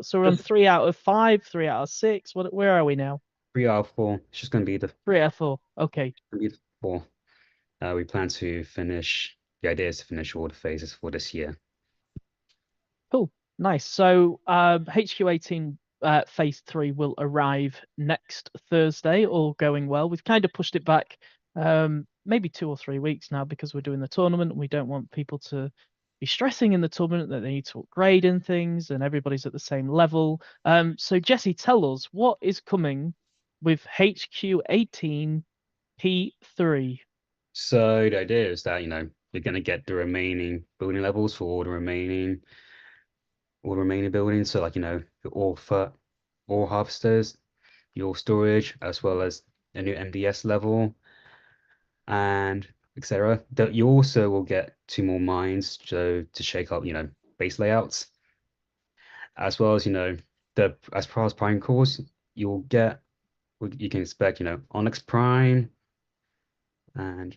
So we're on 3 out of 5, 3 out of 6. Where are we now? 3 out of 4. It's just going to be the 3 out of 4. Okay. 4. We plan to finish. The idea is to finish all the phases for this year. Cool. Nice. So HQ18 phase 3 will arrive next Thursday, all going well. We've kind of pushed it back maybe 2 or 3 weeks now because we're doing the tournament and we don't want people to be stressing in the tournament that they need to upgrade and things, and everybody's at the same level. So Jesse, tell us what is coming with HQ18 P3. So the idea is that you're going to get the remaining building levels for all the remaining buildings. So like your ore harvesters, your storage, as well as a new MDS level, and etc. You also will get 2 more mines to shake up base layouts, as well as the as far as Prime cores, you can expect, Onyx Prime and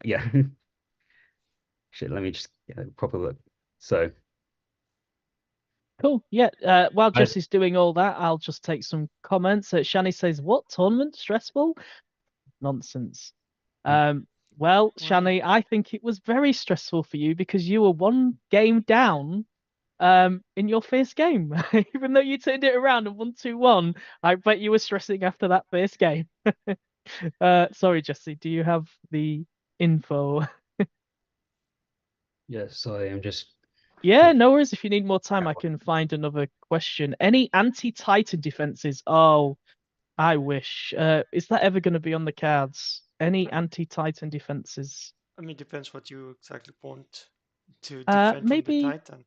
yeah. Shit, let me just get a proper look. So Cool. Yeah. While I- Jesse's doing all that, I'll just take some comments. Shani says, "What tournament? Stressful? Nonsense." Well, Why? Shani, I think it was very stressful for you because you were one game down in your first game. Even though you turned it around and won 2-1, I bet you were stressing after that first game. Sorry, Jesse, do you have the info? yeah, sorry, I'm just Yeah, no worries. If you need more time, I can find another question. Any anti-Titan defenses? Oh, I wish. Is that ever going to be on the cards? Any anti-Titan defenses? I mean, depends what you exactly want to defend from the Maybe Titan.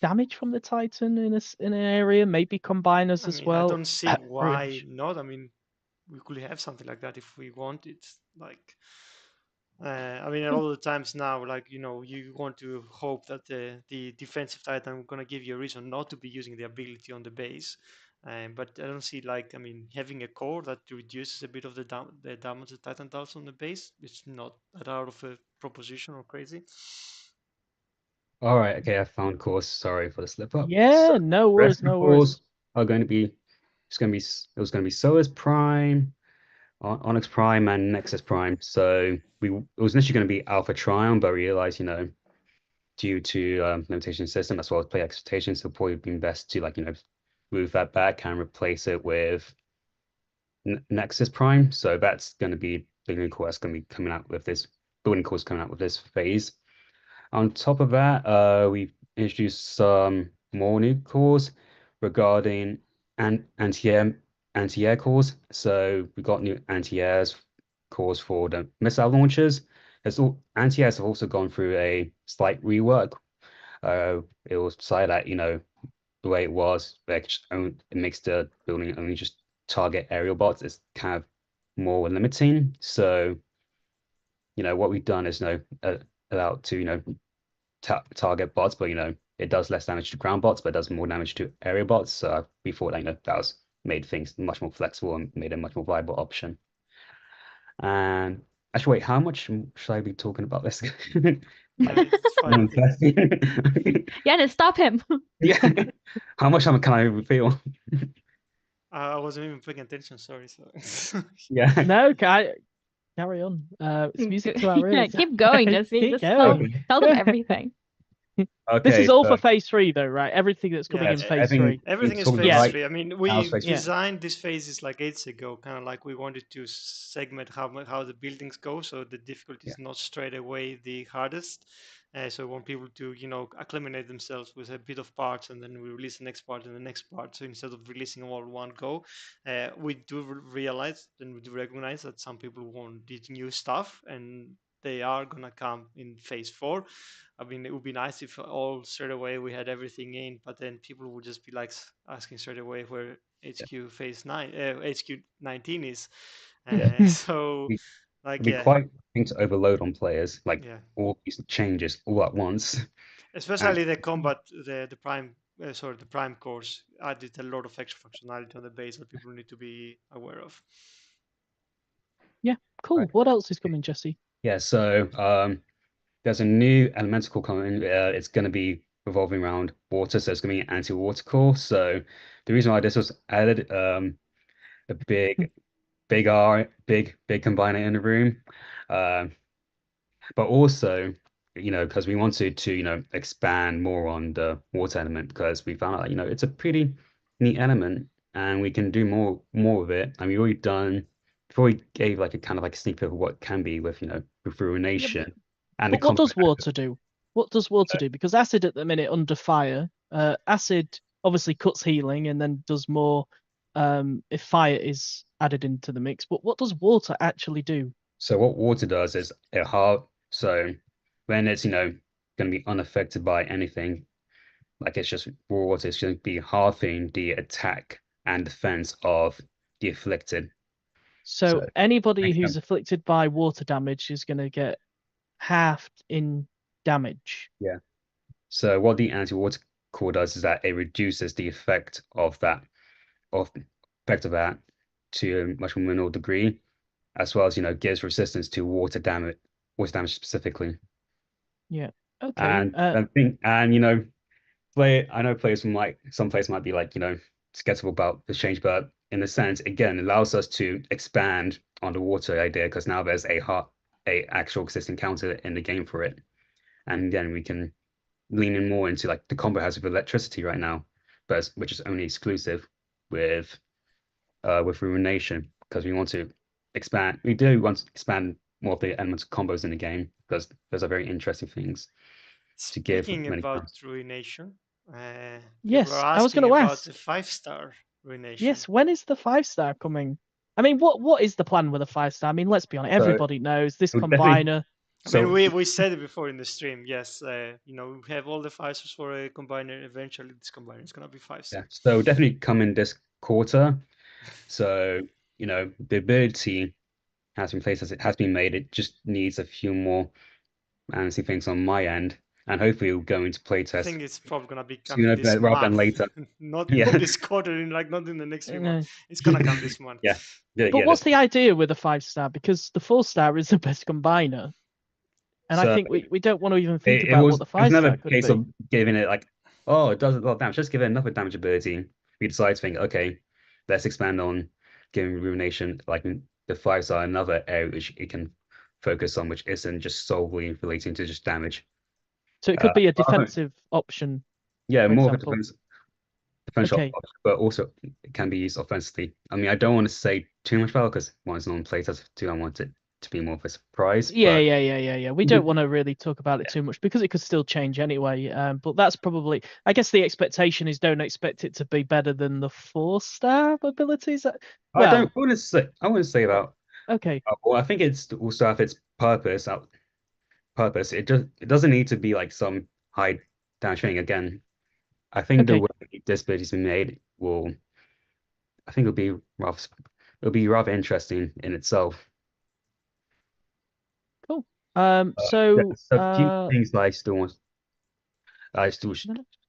damage from the Titan in an area, maybe combiners I as mean, I well. don't see Pretty why much. not. I mean, we could have something like that if we want it. Like, I mean, a lot of the times now, like, you want to hope that the defensive Titan gonna give you a reason not to be using the ability on the base. But I don't see, like, I mean, having a core that reduces a bit of the damage the Titan does on the base. It's not that out of a proposition or crazy. all right. Okay, I found course. Sorry for the slip up. So Yeah, no worries, rest of the no worries. cores are going to be it was going to be Solus Prime, Onyx Prime, and Nexus Prime. So it was initially going to be Alpha Trion, but I realized, due to limitation system as well as play expectations, it'll probably be best to move that back and replace it with Nexus Prime. So that's going to be the new core that's going to be coming out with this building course coming out with this phase. On top of that, we introduced some more new cores regarding anti-air cores. So we got new anti-airs cores for the missile launchers. Anti-airs have also gone through a slight rework. It was decided that, the way it was, it makes the building only just target aerial bots. It's kind of more limiting. So, what we've done is, allowed to, target bots, but it does less damage to ground bots, but it does more damage to area bots. So we thought that was made things much more flexible and made a much more viable option. And actually, wait, how much should I be talking about this? It's fine, I think. Yeah, to stop him. Yeah. How much can I reveal? I wasn't even paying attention. Sorry. So No, carry on. It's music to our Yeah, ears. keep going, Jesse. Keep Just going. tell them everything. This Okay, is all so for phase 3, though, right? Everything that's coming Yeah, in it's phase 3. everything is talking phase right 3. I mean, now we it's phase three. designed these phases like 8 ago, kind of like we wanted to segment how the buildings go, so the difficulty is not straight away the hardest. So we want people to, acclimate themselves with a bit of parts, and then we release the next part and the next part. So instead of releasing all one go, we do realize and we do recognize that some people want this new stuff, and they are gonna come in phase 4. I mean, it would be nice if all straight away we had everything in, but then people would just be like asking straight away where HQ phase 9, HQ 19 is. So, It'd like, be yeah, quite a thing to overload on players, like yeah. all these changes all at once. Especially the combat, the prime, the prime course added a lot of extra functionality on the base that people need to be aware of. Yeah, cool. Right. What else is coming, Jesse? Yeah, so there's a new elemental core coming. It's going to be revolving around water, so it's going to be an anti-water core. So the reason why this was added, a big combiner in the room, but also, because we wanted to, expand more on the water element because we found out, it's a pretty neat element and we can do more of it. And we already done before we gave like a kind of like a sneak peek of what it can be with, with ruination and the But what does combat. water do? What does water do? Because acid at the minute under fire, acid obviously cuts healing and then does more if fire is added into the mix. But what does water actually do? So what water does is so when it's, going to be unaffected by anything, like it's just raw water, it's going to be halving the attack and defense of the afflicted. So So anybody makes who's sense. afflicted by water damage is going to get halved in damage. Yeah. So what the anti-water core does is that it reduces the effect of that to a much more minimal degree, as well as gives resistance to water damage specifically. Yeah. Okay. And I think, and I know some players might be like, skeptical about the change, but in a sense, again, it allows us to expand on the water idea because now there's a actual existing counter in the game for it. And then we can lean in more into like the combo has with electricity right now, but which is only exclusive with Ruination, because we want to expand. We do want to expand more of the elements of combos in the game because those are very interesting things to give Speaking many about players. Ruination, Yes, people are I was asking going to about ask. the 5-star Ruination. Yes, when is the 5-star coming? I mean, what is the plan with a 5-star? I mean, let's be honest, everybody knows this it would definitely- combiner. I mean, we said it before in the stream. Yes, we have all the 5-stars for a combiner. Eventually, this combiner is gonna be 5-star. Yeah, so definitely come in this quarter. So the ability has been placed as it has been made. It just needs a few more balancing things on my end, and hopefully we'll go into I playtest think it's probably gonna be sooner coming this rather than month, later. not Yeah. this quarter, not in the next few No. months. It's gonna come this month. Yeah. But what's the idea with a 5-star? Because the 4-star is the best combiner, and I So think we don't want to even think it about was what the it was never 5-star a could case be. of giving it like, oh, it does a lot of damage. Just give it another damage ability. We decided to think, okay, let's expand on giving Ruination like the 5-star another area which it can focus on, which isn't just solely relating to just damage. So it could be a defensive option. Yeah, for more of a example. defensive Okay. option, but also it can be used offensively. I mean, I don't want to say too much about it because one, it's non-playtest, two, I want it to be more of a surprise. Yeah. but We don't want to really talk about it too much because it could still change anyway. But that's probably, I guess, the expectation is don't expect it to be better than the 4-star abilities. I wouldn't say about. Okay. Well, I think it's also have its purpose. It doesn't need to be like some high damage thing. Again, I think the Okay. way this ability's been made I think it'll be rather interesting in itself. Cool. So a few things that I still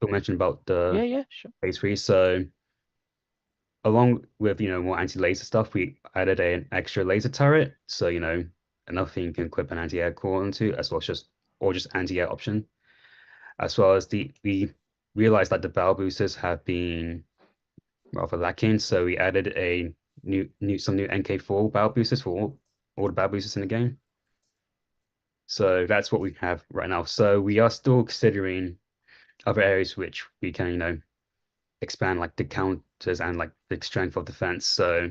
mention about the yeah, sure. phase 3. So along with more anti-laser stuff, we added an extra laser turret. So another thing you can equip an anti-air core onto, as well as just anti-air option. As well as we realized that the barrel boosters have been rather lacking, so we added some new NK4 barrel boosters for all the barrel boosters in the game. So that's what we have right now. So we are still considering other areas which we can expand, like the counters and like the strength of defense. So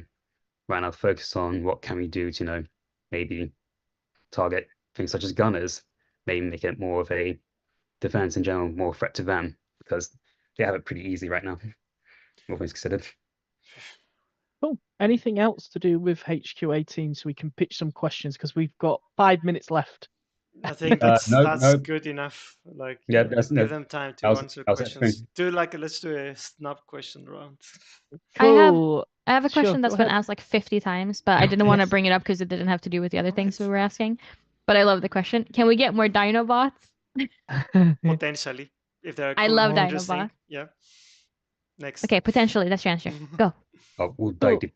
right now focus on what can we do to maybe target things such as gunners, maybe make it more of a defense in general, more threat to them, because they have it pretty easy right now, all things considered. Cool. Anything else to do with HQ18 so we can pitch some questions because we've got 5 minutes left. I think that's good enough. Like, yeah, give them time to answer questions. Let's do a snap question round. Cool. I have a question that's been ahead. asked like 50 times, but I didn't want to bring it up because it didn't have to do with the other things we were asking. But I love the question. Can we get more Dinobots? Potentially, if they're cool, I love interesting. Dinobots. Yeah. Next. Okay, potentially. That's your answer. Go. We'll dive deep.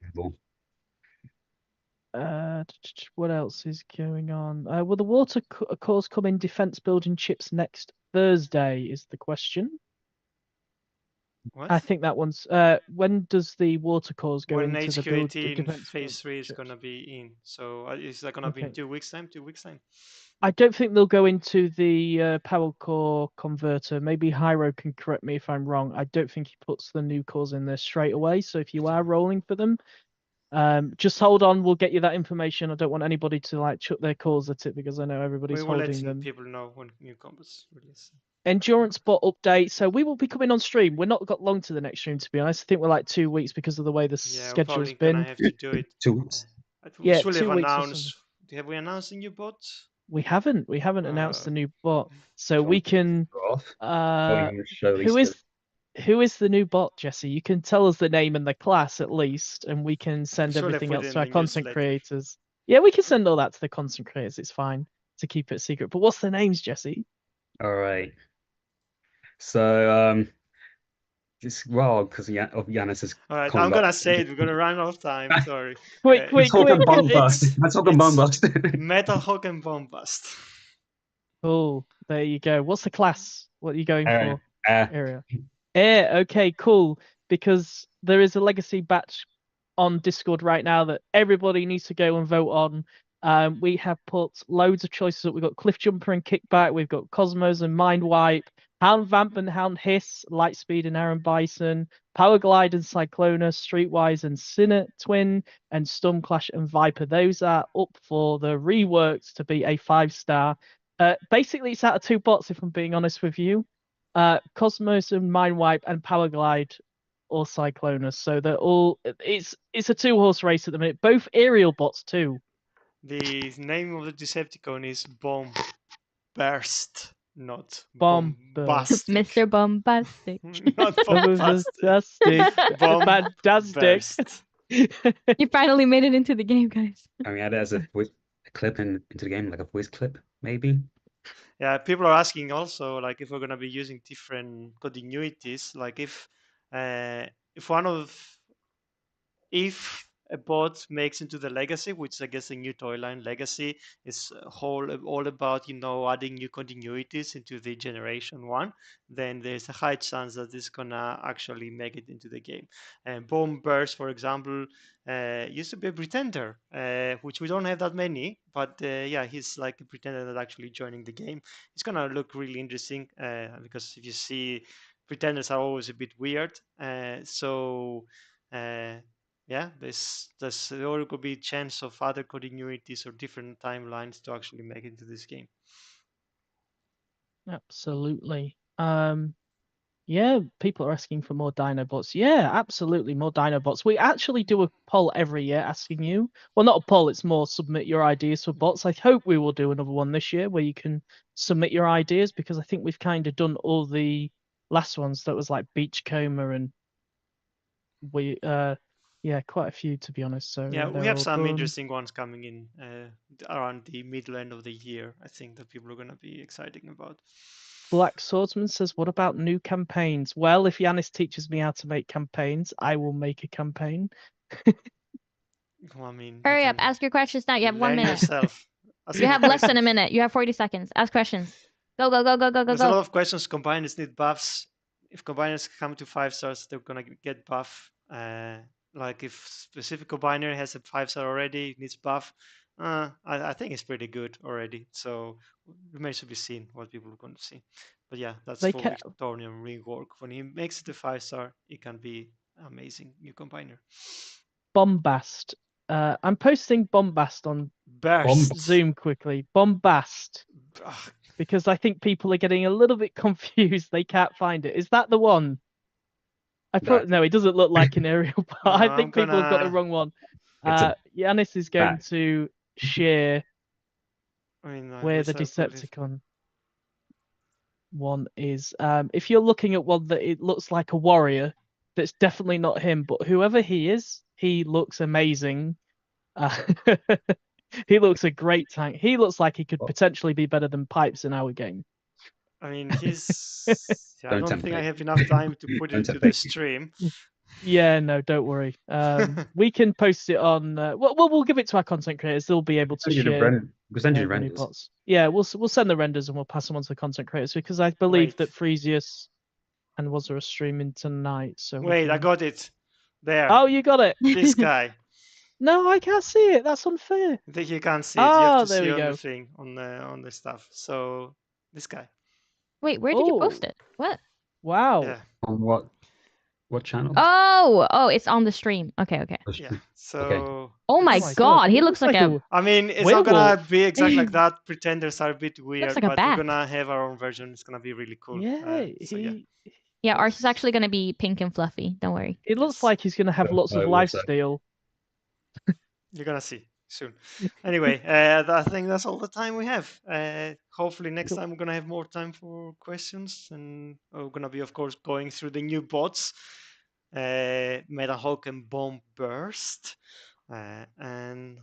What else is going on? Will the water cores come in defense building chips next Thursday? Is the question. What? I think that one's. When does the water cores go when into the HQ18 phase 3 is gonna be in? So is that gonna be in 2 weeks time? 2 weeks time? I don't think they'll go into the power core converter. Maybe Hyro can correct me if I'm wrong. I don't think he puts the new cores in there straight away. So if you are rolling for them, just hold on. We'll get you that information. I don't want anybody to like chuck their cores at it because I know everybody's holding them. People know when new combos release. Endurance bot update. So we will be coming on stream. We're not got long to the next stream, to be honest. I think we're like 2 weeks because of the way the schedule's been. Gonna have to do it 2 weeks. Yeah, 2 2 weeks. Have we announced a new bot? We haven't announced the new bot, so we can. Who is the new bot, Jesse? You can tell us the name and the class at least, and we can send everything else to our content creators. Yeah, we can send all that to the content creators. It's fine to keep it secret. But what's the names, Jesse? All right. So It's well because of Yanis's All right, I'm combat. gonna say it. We're gonna run out of time. Sorry. Quick, Uh, quick, Let's talk quick. bomb bust. It's Let's talk bomb bust. Metal Hulk and Bombast. Cool. There you go. What's the class? What are you going Uh, for? uh, Area. Air. Okay, cool. Because there is a legacy batch on Discord right now that everybody needs to go and vote on. We have put loads of choices up. We've got Cliff Jumper and Kickback. We've got Cosmos and Mind Wipe, Hound Vamp and Hound Hiss, Lightspeed and Aaron Bison, Power Glide and Cyclona, Streetwise and Sinner Twin, and Stormclash and Viper. Those are up for the reworks to be a 5-star. Basically, it's out of 2 bots, if I'm being honest with you. Cosmos and Mind Wipe and Power Glide or Cyclonus. So they're all it's a 2-horse race at the minute. Both aerial bots too. The name of the Decepticon is Bomb Burst, not Bomb Bombastic. Mr. Bombastic. Not Bombastic. Fantastic. Bomb Fantastic. Burst. You finally made it into the game, guys. I mean, add it as a clip into the game, like a voice clip, maybe. Yeah, people are asking also, like, if we're gonna be using different continuities, like if a bot makes into the legacy, which I guess the new toy line legacy is all about, adding new continuities into the generation 1, then there's a high chance that it's gonna actually make it into the game. And Bomb Burst, for example, used to be a pretender, which we don't have that many, but yeah, he's like a pretender that actually joining the game. It's gonna look really interesting because if you see, pretenders are always a bit weird. Yeah, there's always could be a chance of other continuities or different timelines to actually make it into this game. Absolutely. Yeah, people are asking for more Dinobots. Yeah, absolutely, more Dinobots. We actually do a poll every year asking you. Well, not a poll, it's more submit your ideas for bots. I hope we will do another one this year where you can submit your ideas, because I think we've kind of done all the last ones that was like Beachcomber, and yeah, quite a few, to be honest. So Yeah, we they're have all some done. interesting ones coming in around the middle end of the year. I think that people are going to be excited about. Black Swordsman says, what about new campaigns? Well, if Yanis teaches me how to make campaigns, I will make a campaign. Well, I mean, Hurry up, ask your questions now. You have 1 learn minute. yourself. You have less than a minute. You have 40 seconds. Ask questions. Go, go, go, go, go, go, There's a lot go. of questions. Combiners need buffs. If combiners come to 5 stars, they're gonna get buff. Like if specific combiner has a 5-star already, it needs buff. I think it's pretty good already. So it remains to be seen what people are going to see. But yeah, that's They for ca- Victorian rework. When he makes it a 5-star, it can be amazing new combiner. Bombast. I'm posting Bombast on Burst. Zoom quickly. Bombast. Ugh, Because I think people are getting a little bit confused. They can't find it. Is that the one? No, it doesn't look like an aerial part. No, I think I'm people have got the gonna- wrong one. It's a Yanis is going bat. to share I mean, where the let's have a look. Decepticon one is. If you're looking at one that it looks like a warrior, that's definitely not him. But whoever he is, he looks amazing. He looks a great tank. He looks like he could potentially be better than Pipes in our game. I mean, he's. Yeah, I Don't don't think I template. have enough time to put it Don't into the template. stream. Yeah, no, don't worry. We can post it on. We'll give it to our content creators. They'll be able to Send you the share we'll send you the the new renders. bots. Yeah, we'll send the renders and we'll pass them on to the content creators, because I believe Wait. that Fresius and was there a streaming tonight. So we Wait, I can- got it. There. Oh, you got it. This guy. No, I can't see it. That's unfair. I think you can't see it. You Oh, have to there see we on go. the thing on the stuff. So this guy. Wait, where did you post Oh. it? What? Wow. Yeah. On what channel? Oh, it's on the stream. Okay. Yeah. So. Oh my it's- god, he looks like a. I mean, it's not gonna werewolf. be exactly like that. Pretenders are a bit weird, like a but bat. we're gonna have our own version. It's gonna be really cool. Yeah, So yeah. Yeah, ours is actually gonna be pink and fluffy. Don't worry. It looks Yes. like he's going to have lots of I will say. lifesteal. You're gonna see soon. Anyway, I think that's all the time we have. Hopefully next Cool. time we're gonna have more time for questions, and we're gonna be, of course, going through the new bots, Meta Hulk and Bomb Burst, and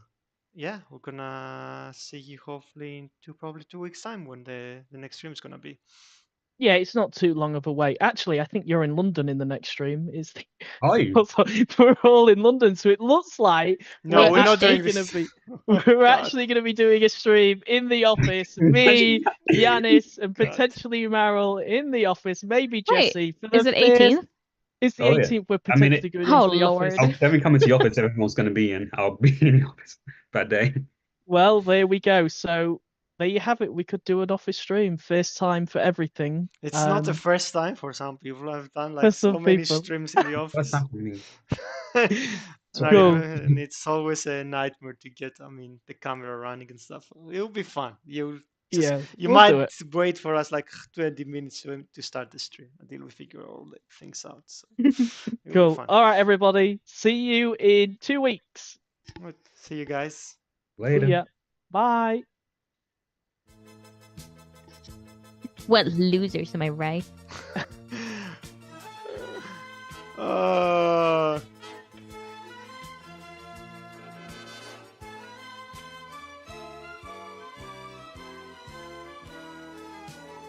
yeah, we're gonna see you hopefully in probably 2 weeks time when the next stream is gonna be. Yeah, it's not too long of a wait. Actually, I think you're in London in the next stream. Is the Are you? we're all in London, so it looks like No, we're we're not actually doing gonna this. be Oh, we're God. actually gonna be doing a stream in the office. Me, Yanis, and God. potentially Meryl in the office. Maybe Wait, Jesse for the is it first. 18th? It's the Oh, yeah. 18th. We're I mean, potentially going Oh, into the office. Lord. I'll definitely come into the office. Everyone's going to be in. I'll be in the office that day. Well, there we go. So there you have it. We could do an office stream. First time for everything. It's not the first time for some people. I've done like For so some many people. streams in the What's office. happening? Cool. And it's always a nightmare to get, the camera running and stuff. It'll be fun. You Yeah, you we'll do might it. wait for us like 20 minutes to start the stream until we figure all the things out. So it'll be Cool. fun. All right, everybody. See you in 2 weeks. Right, see you guys. Later. See ya. Bye. What losers, am I right?